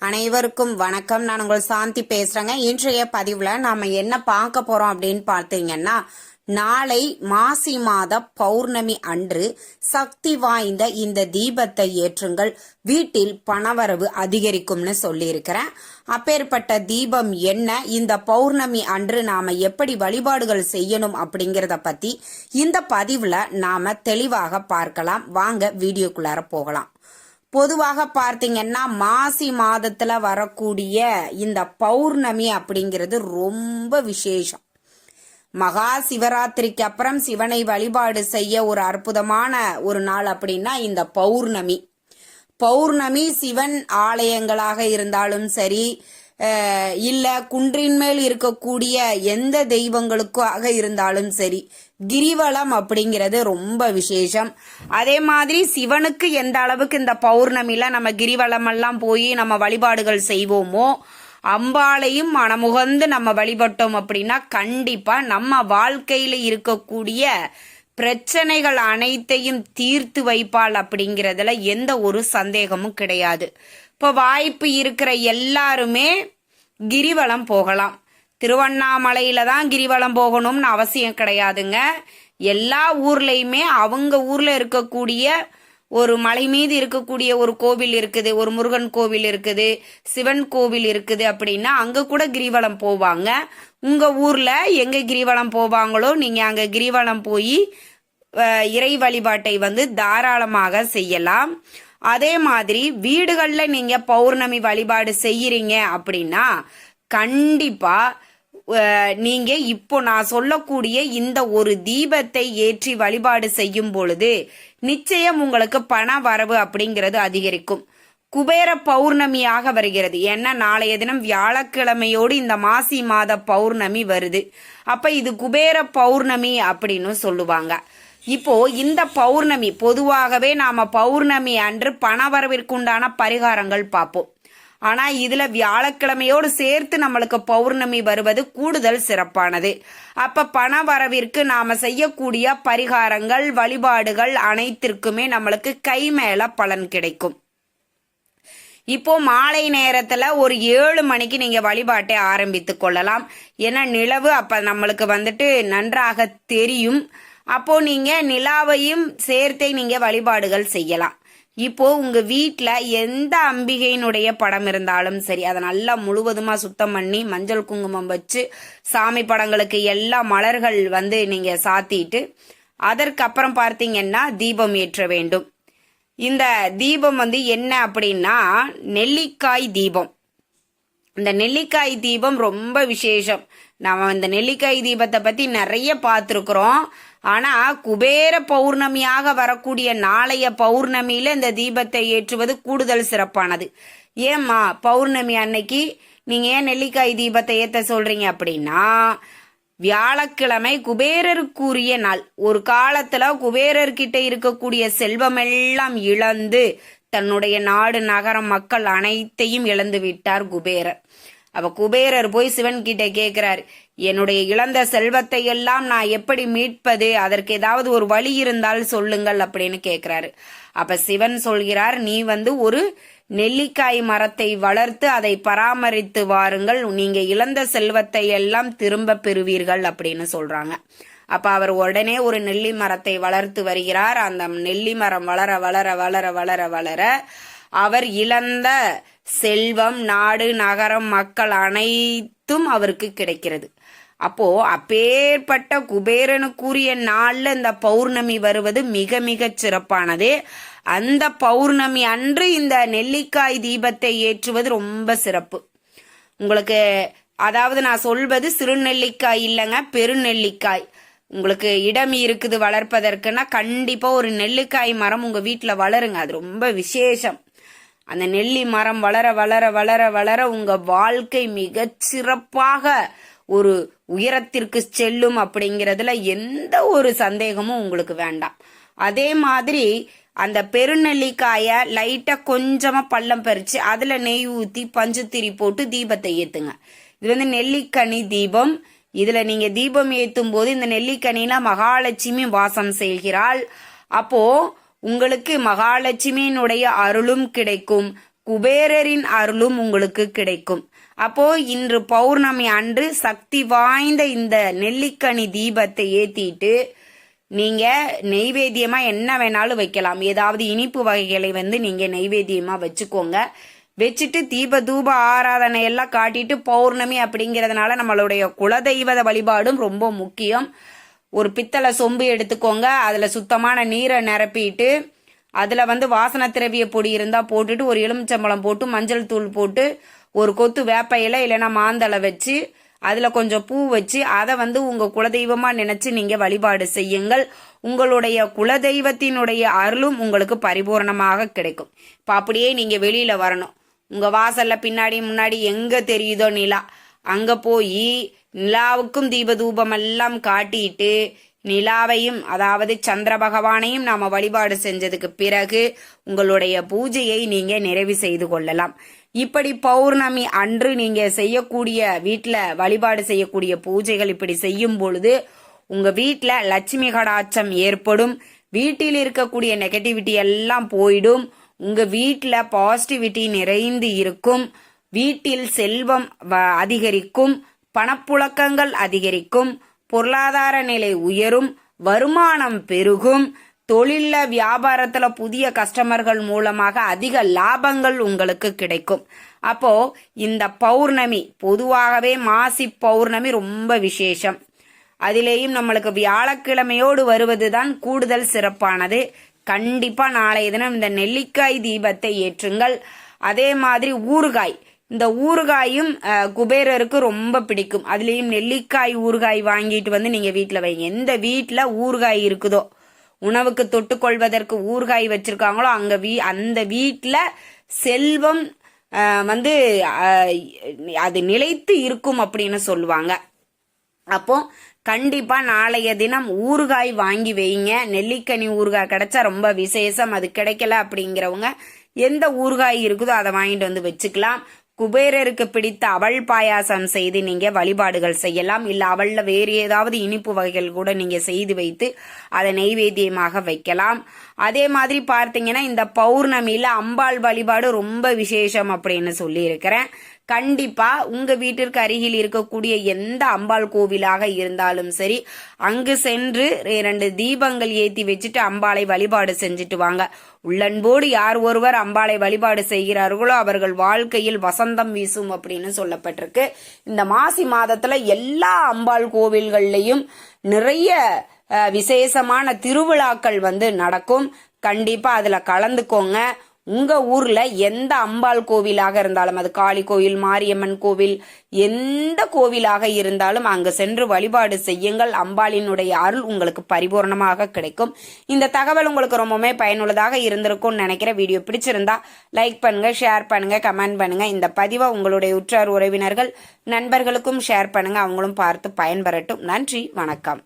அனைவருக்கும் வணக்கம். நான் உங்கள் சாந்தி பேசுறேங்க. இன்றைய பதிவுல நாம என்ன பார்க்க போறோம் அப்படின்னு பார்த்தீங்கன்னா, நாளை மாசி மாத பௌர்ணமி அன்று சக்தி வாய்ந்த இந்த தீபத்தை ஏற்றுங்கள், வீட்டில் பணவரவு அதிகரிக்கும்னு சொல்லியிருக்கிறேன். அப்பேற்பட்ட தீபம் என்ன, இந்த பௌர்ணமி அன்று நாம எப்படி வழிபாடுகள் செய்யணும் அப்படிங்கறத பத்தி இந்த பதிவுல நாம தெளிவாக பார்க்கலாம். வாங்க வீடியோக்குள்ளார போகலாம். பொதுவாக பார்த்தீங்கன்னா மாசி மாதத்துல வரக்கூடிய இந்த பௌர்ணமி அப்படிங்கிறது ரொம்ப விசேஷம். மகா சிவராத்திரிக்கு அப்புறம் சிவனை வழிபாடு செய்ய ஒரு அற்புதமான ஒரு நாள் அப்படின்னா இந்த பௌர்ணமி. பௌர்ணமி சிவன் ஆலயங்களாக இருந்தாலும் சரி, இல்ல குன்றின் மேல் இருக்கக்கூடிய எந்த தெய்வங்களுக்காக இருந்தாலும் சரி, கிரிவலம் அப்படிங்கிறது ரொம்ப விசேஷம். அதே மாதிரி சிவனுக்கு எந்த அளவுக்கு இந்த பௌர்ணமில நம்ம கிரிவலம் எல்லாம் போய் நம்ம வழிபாடுகள் செய்வோமோ, அம்பாளையும் மனமுகந்து நம்ம வழிபட்டோம் அப்படின்னா கண்டிப்பா நம்ம வாழ்க்கையில இருக்கக்கூடிய பிரச்சனைகள் அனைத்தையும் தீர்த்து வைப்பாள் அப்படிங்கிறதுல எந்த ஒரு சந்தேகமும் கிடையாது. இப்போ வாய்ப்பு இருக்கிற எல்லாருமே கிரிவலம் போகலாம். திருவண்ணாமலையில தான் கிரிவலம் போகணும்னு அவசியம் கிடையாதுங்க. எல்லா ஊர்லயுமே அவங்க ஊர்ல இருக்கக்கூடிய ஒரு மலை மீது இருக்கக்கூடிய ஒரு கோவில் இருக்குது, ஒரு முருகன் கோவில் இருக்குது, சிவன் கோவில் இருக்குது அப்படின்னா அங்க கூட கிரிவலம் போவாங்க. உங்க ஊர்ல எங்க கிரிவலம் போவாங்களோ நீங்க அங்க கிரிவலம் போய் இறை வழிபாட்டை தாராளமாக செய்யலாம். அதே மாதிரி வீடுகள்ல நீங்க பௌர்ணமி வழிபாடு செய்யறீங்க அப்படின்னா கண்டிப்பா நீங்க இப்போ நான் சொல்லக்கூடிய இந்த ஒரு தீபத்தை ஏற்றி வழிபாடு செய்யும் பொழுது நிச்சயம் உங்களுக்கு பண வரவு அப்படிங்கிறது அதிகரிக்கும். குபேர பௌர்ணமியாக வருகிறது. ஏன்னா நாளைய தினம் வியாழக்கிழமையோடு இந்த மாசி மாத பௌர்ணமி வருது. அப்ப இது குபேர பௌர்ணமி அப்படின்னு சொல்லுவாங்க. இப்போ இந்த பௌர்ணமி பொதுவாகவே நாம பௌர்ணமி அன்று பணவரவிற்குண்டான பரிகாரங்கள் பார்ப்போம். ஆனா இதுல வியாழக்கிழமையோடு சேர்த்து நம்மளுக்கு பௌர்ணமி வருவது கூடுதல் சிறப்பானது. அப்ப பணவரவிற்கு நாம செய்யக்கூடிய பரிகாரங்கள் வழிபாடுகள் அனைத்திற்குமே நம்மளுக்கு கை மேல பலன் கிடைக்கும். இப்போ மாலை நேரத்துல ஒரு 7 மணிக்கு நீங்க வழிபாட்டை ஆரம்பித்து கொள்ளலாம். ஏன்னா நிலவு அப்ப நம்மளுக்கு நன்றாக தெரியும். அப்போ நீங்க நிலாவையும் சேர்த்தே நீங்க வழிபாடுகள் செய்யலாம். இப்போ உங்க வீட்டுல எந்த அம்பிகையினுடைய படம் இருந்தாலும் சரி, அதை நல்லா முழுவதுமா சுத்தம் பண்ணி மஞ்சள் குங்குமம் வச்சு சாமி படங்களுக்கு எல்லா மலர்கள் நீங்க சாத்திட்டு அதற்கப்புறம் பார்த்தீங்கன்னா தீபம் ஏற்ற வேண்டும். இந்த தீபம் என்ன அப்படின்னா நெல்லிக்காய் தீபம். இந்த நெல்லிக்காய் தீபம் ரொம்ப விசேஷம். நம்ம இந்த நெல்லிக்காய் தீபத்தை பத்தி நிறைய பார்த்துருக்குறோம். ஆனா குபேர பௌர்ணமியாக வரக்கூடிய நாளைய பௌர்ணமியில இந்த தீபத்தை ஏற்றுவது கூடுதல் சிறப்பானது. ஏம்மா பௌர்ணமி அன்னைக்கு நீங்க ஏன் நெல்லிக்காய் தீபத்தை ஏத்த சொல்றீங்க அப்படின்னா, வியாழக்கிழமை குபேரருக்குரிய நாள். ஒரு காலத்துல குபேரர்கிட்ட இருக்கக்கூடிய செல்வமெல்லாம் இழந்து தன்னுடைய நாடு நகரம் மக்கள் அனைத்தையும் இழந்து விட்டார் குபேரர். அப்ப குபேரர் போய் சிவன் கிட்ட கேட்கிறார், என்னுடைய இழந்த செல்வத்தை எல்லாம் நான் எப்படி மீட்பது, அதற்கு ஏதாவது ஒரு வழி இருந்தால் சொல்லுங்கள் அப்படின்னு கேட்கிறாரு. அப்ப சிவன் சொல்கிறார், நீ ஒரு நெல்லிக்காய் மரத்தை வளர்த்து அதை பராமரித்து வாருங்கள், நீங்க இழந்த செல்வத்தை எல்லாம் திரும்ப பெறுவீர்கள் அப்படின்னு சொல்றாங்க. அப்ப அவர் உடனே ஒரு நெல்லி மரத்தை வளர்த்து வருகிறார். அந்த நெல்லி மரம் வளர வளர வளர வளர வளர அவர் இழந்த செல்வம், நாடு நகரம் மக்கள் அனைத்தும் அவருக்கு கிடைக்கிறது. அப்போ அப்பேற்பட்ட குபேரனுக்குரிய நாள்ல இந்த பௌர்ணமி வருவது மிக மிக சிறப்பானது. அந்த பௌர்ணமி அன்று இந்த நெல்லிக்காய் தீபத்தை ஏற்றுவது ரொம்ப சிறப்பு. உங்களுக்கு அதாவது நான் சொல்வது சிறு நெல்லிக்காய் இல்லைங்க, பெருநெல்லிக்காய். உங்களுக்கு இடம் இருக்குது வளர்ப்பதற்குன்னா கண்டிப்பா ஒரு நெல்லிக்காய் மரம் உங்க வீட்டுல வளருங்க. அது ரொம்ப விசேஷம். அந்த நெல்லி மரம் வளர வளர வளர வளர உங்க வாழ்க்கை மிக சிறப்பாக ஒரு உயரத்திற்கு செல்லும் அப்படிங்கிறதுல எந்த ஒரு சந்தேகமும் உங்களுக்கு வேண்டாம். அதே மாதிரி அந்த பெருநெல்லிக்காய லைட்டா கொஞ்சமா பள்ளம் பறிச்சு அதுல நெய் ஊத்தி பஞ்சுத்திரி போட்டு தீபத்தை ஏத்துங்க. இது நெல்லிக்கனி தீபம். இதுல நீங்க தீபம் ஏத்தும் போது இந்த நெல்லிக்கனில மகாலட்சுமி வாசம் செய்கிறாள். அப்போ உங்களுக்கு மகாலட்சுமியினுடைய அருளும் கிடைக்கும், குபேரரின் அருளும் உங்களுக்கு கிடைக்கும். அப்போ இன்று பௌர்ணமி அன்று சக்தி வாய்ந்த இந்த நெல்லிக்கனி தீபத்தை ஏத்திட்டு நீங்க நெய்வேத்தியமா என்ன வேணாலும் வைக்கலாம். ஏதாவது இனிப்பு வகைகளை நீங்க நெய்வேத்தியமா வச்சுக்கோங்க. வச்சுட்டு தீப தூப ஆராதனை எல்லாம் காட்டிட்டு, பௌர்ணமி அப்படிங்கிறதுனால நம்மளுடைய குலதெய்வ வழிபாடும் ரொம்ப முக்கியம். ஒரு பித்தளை சொம்பு எடுத்துக்கோங்க. அதுல சுத்தமான நீரை நிரப்பிட்டு அதுல வாசனை திரவிய பொடி இருந்தா போட்டுட்டு, ஒரு எலுமிச்சம்பழம் போட்டு, மஞ்சள் தூள் போட்டு, ஒரு கொத்து வேப்ப இலை இல்லைன்னா மாந்தளை வச்சு, அதுல கொஞ்சம் பூ வச்சு, அதை உங்க குலதெய்வமா நினைச்சு நீங்க வழிபாடு செய்யுங்கள். உங்களுடைய குலதெய்வத்தினுடைய அருளும் உங்களுக்கு பரிபூர்ணமாக கிடைக்கும். இப்ப அப்படியே நீங்க வெளியில வரணும். உங்க வாசல்ல பின்னாடி முன்னாடி எங்க தெரியுதோ நிலா, அங்க போய் நிலாவுக்கும் தீப தூபம் எல்லாம் காட்டிட்டு, நிலாவையும் அதாவது சந்திர பகவானையும் நாம வழிபாடு செஞ்சதுக்கு பிறகு உங்களுடைய பூஜையை நீங்க நிறைவு செய்து கொள்ளலாம். இப்படி பௌர்ணமி அன்று நீங்க செய்யக்கூடிய வீட்டுல வழிபாடு செய்யக்கூடிய பூஜைகள் இப்படி செய்யும் பொழுது உங்க வீட்டுல லட்சுமி கடாட்சம் ஏற்படும். வீட்டில் இருக்கக்கூடிய நெகட்டிவிட்டி எல்லாம் போயிடும். உங்க வீட்டுல பாசிட்டிவிட்டி நிறைந்து இருக்கும். வீட்டில் செல்வம் அதிகரிக்கும். பணப்புழக்கங்கள் அதிகரிக்கும். பொருளாதார நிலை உயரும். வருமானம் பெருகும். தொழில வியாபாரத்துல புதிய கஸ்டமர்கள் மூலமாக அதிக லாபங்கள் உங்களுக்கு கிடைக்கும். அப்போ இந்த பௌர்ணமி பொதுவாகவே மாசி பௌர்ணமி ரொம்ப விசேஷம். அதிலேயும் நம்மளுக்கு வியாழக்கிழமையோடு வருவதுதான் கூடுதல் சிறப்பானது. கண்டிப்பா நாளைய தினம் இந்த நெல்லிக்காய் தீபத்தை ஏற்றுங்கள். அதே மாதிரி ஊறுகாய், இந்த ஊறுகாயும் குபேரருக்கு ரொம்ப பிடிக்கும். அதுலேயும் நெல்லிக்காய் ஊறுகாய் வாங்கிட்டு நீங்க வீட்டுல வைங்க. எந்த வீட்டுல ஊறுகாய் இருக்குதோ, உணவுக்கு தொட்டுக்கொள்வதற்கு ஊறுகாய் வச்சிருக்காங்களோ அந்த வீட்டுல செல்வம் அது நிலைத்து இருக்கும் அப்படின்னு சொல்லுவாங்க. அப்போ கண்டிப்பா நாளைய தினம் ஊறுகாய் வாங்கி வைங்க. நெல்லிக்கனி ஊறுகாய் கிடைச்சா ரொம்ப விசேஷம். அது கிடைக்கல அப்படிங்கிறவங்க எந்த ஊறுகாய் இருக்குதோ அதை வாங்கிட்டு வச்சுக்கலாம். குபேரருக்கு பிடித்த அவள் பாயாசம் செய்து நீங்க வழிபாடுகள் செய்யலாம். இல்ல அவள்ல வேறு ஏதாவது இனிப்பு வகைகள் கூட நீங்க செய்து வைத்து அதை நெய்வேத்தியமாக வைக்கலாம். அதே மாதிரி பார்த்தீங்கன்னா இந்த பௌர்ணமியில அம்பாள் வழிபாடு ரொம்ப விசேஷம் அப்படின்னு சொல்லி இருக்கிறேன். கண்டிப்பா உங்க வீட்டிற்கு அருகில் இருக்கக்கூடிய எந்த அம்பாள் கோவிலாக இருந்தாலும் சரி, அங்கு சென்று 2 தீபங்கள் ஏத்தி வச்சுட்டு அம்பாளை வழிபாடு செஞ்சுட்டு வாங்க. உள்ளன்போடு யார் ஒருவர் அம்பாளை வழிபாடு செய்கிறார்களோ அவர்கள் வாழ்க்கையில் வசந்தம் வீசும் அப்படின்னு சொல்லப்பட்டிருக்கு. இந்த மாசி மாதத்துல எல்லா அம்பாள் கோவில்கள்லயும் நிறைய விசேஷமான திருவிழாக்கள் நடக்கும். கண்டிப்பா அதுல கலந்துக்கோங்க. உங்க ஊர்ல எந்த அம்பாள் கோவிலாக இருந்தாலும், அது காளி கோவில், மாரியம்மன் கோவில், எந்த கோவிலாக இருந்தாலும் அங்கு சென்று வழிபாடு செய்யுங்கள். அம்பாளினுடைய அருள் உங்களுக்கு பரிபூர்ணமாக கிடைக்கும். இந்த தகவல் உங்களுக்கு ரொம்பவுமே பயனுள்ளதாக இருந்திருக்கும்னு நினைக்கிற. வீடியோ பிடிச்சிருந்தா லைக் பண்ணுங்க, ஷேர் பண்ணுங்க, கமெண்ட் பண்ணுங்க. இந்த பதிவை உங்களுடைய உற்றார் உறவினர்கள் நண்பர்களுக்கும் ஷேர் பண்ணுங்க. அவங்களும் பார்த்து பயன்பெறட்டும். நன்றி, வணக்கம்.